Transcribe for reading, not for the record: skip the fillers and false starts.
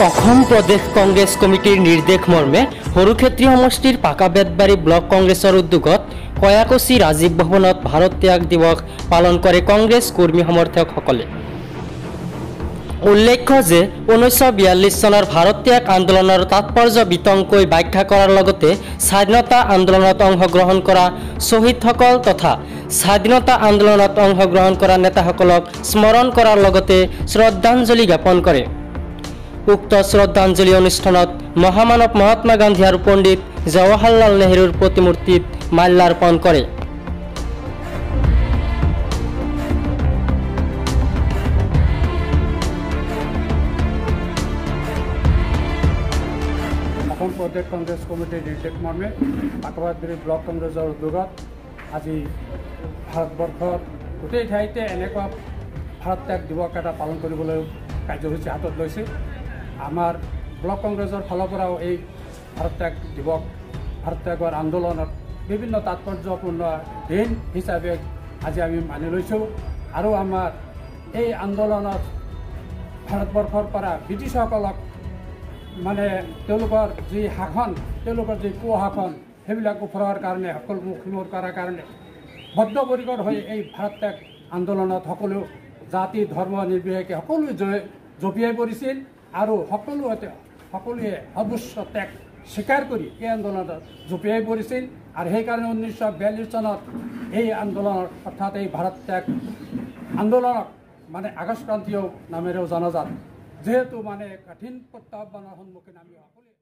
অসম প্ৰদেশ কংগ্ৰেছ কমিটিৰ নিৰ্দেশ মৰ্মে সৰুক্ষেত্ৰী সমষ্টিৰ পাকা বেতবাৰী ব্লক কংগ্ৰেছৰ উদ্যোগত কয়াকুছি ৰাজীৱ ভৱনত ভাৰত ত্যাগ দিৱস পালন কৰে কংগ্ৰেছ কৰ্মী সমৰ্থকসকলে। উল্লেখ্য যে 1942 চনৰ ভাৰত ত্যাগ আন্দোলনৰ তাৎপৰ্য বিতংকৈ ব্যাখ্যা কৰাৰ লগতে স্বাধীনতা আন্দোলনত অংশগ্ৰহণ কৰা শ্বহীদসকল তথা স্বাধীনতা আন্দোলনত অংশগ্ৰহণ কৰা নেতাসকলক স্মৰণ কৰাৰ লগতে শ্ৰদ্ধাঞ্জলি জ্ঞাপন কৰে। উক্ত শ্ৰদ্ধাঞ্জলি অনুষ্ঠানত মহামানৱ মহাত্মা গান্ধী আৰু পণ্ডিত জৱাহৰলাল নেহৰুৰ প্ৰতিমূৰ্তিত মাল্যাৰ্পণ কৰে। অসম প্ৰদেশ কংগ্ৰেছ কমিটিৰ নিৰ্দেশ মৰ্মে পাকাবাৰী ব্লক কংগ্ৰেছৰ উদ্যোগত আজি ভাৰতবৰ্ষৰ গোটেই ঠাইতে এনেকুৱা ভাৰত ত্যাগ দিৱস এটা পালন কৰিবলৈ কাৰ্যসূচী হাতত লৈছে। আমাৰ ব্লক কংগ্ৰেছৰ ফালৰ পৰাও এই ভাৰত ত্যাগ দিৱস ভাৰত ত্যাগৰ আন্দোলনত বিভিন্ন তাৎপৰ্যপূৰ্ণ দিন হিচাপে আজি আমি মানি লৈছোঁ আৰু আমাৰ এই আন্দোলনত ভাৰতবৰ্ষৰ পৰা ব্ৰিটিছসকলক মানে তেওঁলোকৰ যি শাসন তেওঁলোকৰ যি কুশাসন সেইবিলাক ওপৰৰ কাৰণে সকলো মুখমুখ কৰাৰ কাৰণে বদ্ধপৰিকৰ হৈ এই ভাৰত ত্যাগ আন্দোলনত সকলো জাতি ধৰ্ম নিৰ্বিশেষে সকলোৱে জঁপিয়াই পৰিছিল আৰু সকলোৱে সৰ্বোচ্চ ত্যাগ স্বীকাৰ কৰি এই আন্দোলনত জঁপিয়াই পৰিছিল আৰু সেইকাৰণে 1942 চনত এই আন্দোলনৰ অৰ্থাৎ এই ভাৰত ত্যাগ আন্দোলনক মানে আগষ্ট ক্ৰান্তিও নামেৰেও জনাজাত। যেহেতু মানে কঠিন প্ৰত্যাহ্বানৰ সন্মুখীন আমি সকলোৱে